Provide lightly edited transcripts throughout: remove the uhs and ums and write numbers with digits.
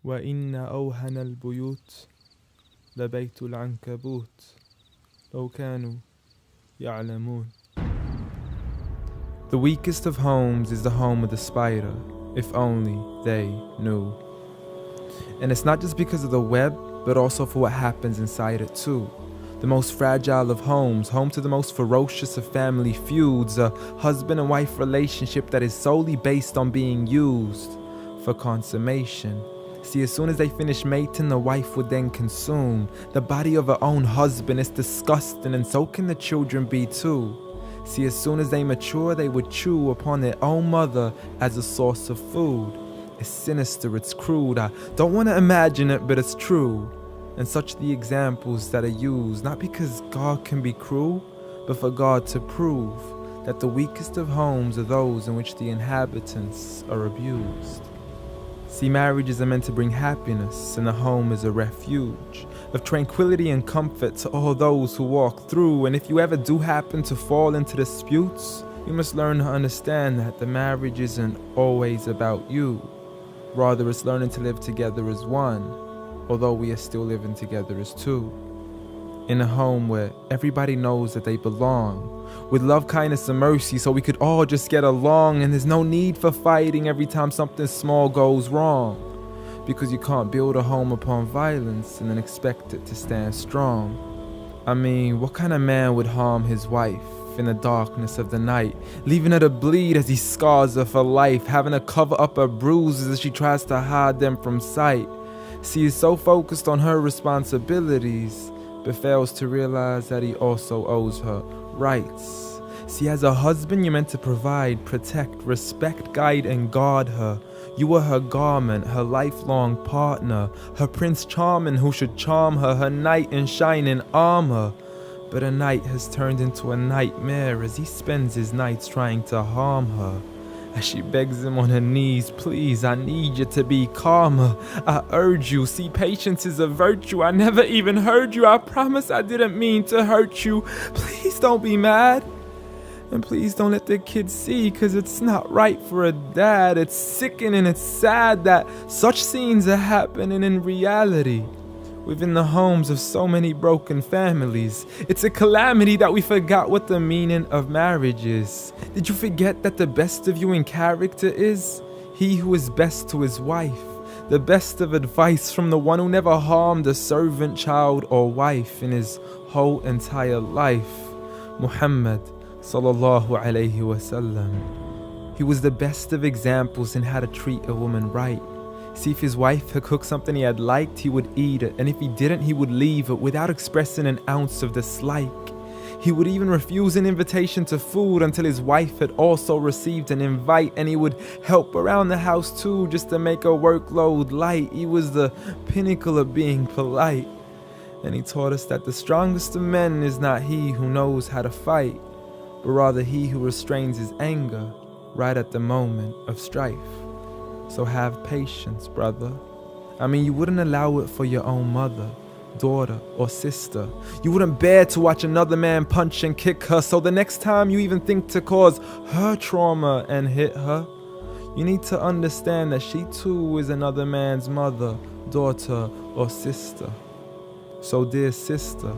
وإن أوهن البيوت لبيت العنكبوت لو كانوا يعلمون. The weakest of homes is the home of the spider, if only they knew. And it's not just because of the web, but also for what happens inside it too. The most fragile of homes, home to the most ferocious of family feuds, a husband and wife relationship that is solely based on being used for consummation. See, as soon as they finish mating, the wife would then consume the body of her own husband. It's disgusting, and so can the children be too. See, as soon as they mature, they would chew upon their own mother as a source of food. It's sinister, it's crude, I don't want to imagine it, but it's true. And such the examples that are used, not because God can be cruel, but for God to prove that the weakest of homes are those in which the inhabitants are abused. See, marriages are meant to bring happiness, and the home is a refuge of tranquility and comfort to all those who walk through. And if you ever do happen to fall into disputes, you must learn to understand that the marriage isn't always about you. Rather, it's learning to live together as one, although we are still living together as two. In a home where everybody knows that they belong, with love, kindness, and mercy, so we could all just get along, and there's no need for fighting every time something small goes wrong. Because you can't build a home upon violence and then expect it to stand strong. I mean, what kind of man would harm his wife in the darkness of the night, leaving her to bleed as he scars her for life, having to cover up her bruises as she tries to hide them from sight? See, he's so focused on her responsibilities, but fails to realize that he also owes her rights. See, as a husband, you're meant to provide, protect, respect, guide, and guard her. You are her garment, her lifelong partner, her Prince Charming who should charm her, her knight in shining armor. But a night has turned into a nightmare as he spends his nights trying to harm her. As she begs him on her knees, please, I need you to be calmer. I urge you, see, patience is a virtue. I never even heard you. I promise I didn't mean to hurt you. Please don't be mad. And please don't let the kids see, cause it's not right for a dad. It's sickening, it's sad that such scenes are happening in reality within the homes of so many broken families. It's a calamity that we forgot what the meaning of marriage is. Did you forget that the best of you in character is he who is best to his wife? The best of advice from the one who never harmed a servant, child, or wife in his whole entire life. Muhammad sallallahu alayhi wasallam. He was the best of examples in how to treat a woman right. See, if his wife had cooked something he had liked, he would eat it, and if he didn't, he would leave it without expressing an ounce of dislike. He would even refuse an invitation to food until his wife had also received an invite, and he would help around the house too, just to make her workload light. He was the pinnacle of being polite. And he taught us that the strongest of men is not he who knows how to fight, but rather he who restrains his anger right at the moment of strife. So have patience, brother. I mean, you wouldn't allow it for your own mother, daughter, or sister. You wouldn't bear to watch another man punch and kick her, so the next time you even think to cause her trauma and hit her, you need to understand that she too is another man's mother, daughter, or sister. So dear sister,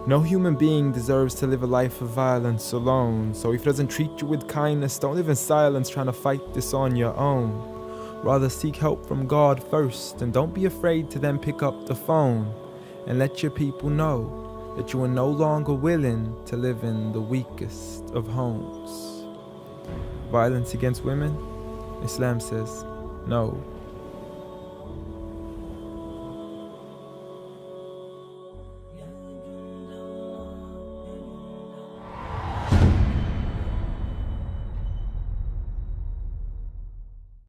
no human being deserves to live a life of violence alone. So if he doesn't treat you with kindness, don't live in silence trying to fight this on your own. Rather seek help from God first, and don't be afraid to then pick up the phone and let your people know that you are no longer willing to live in the weakest of homes. Violence against women? Islam says no.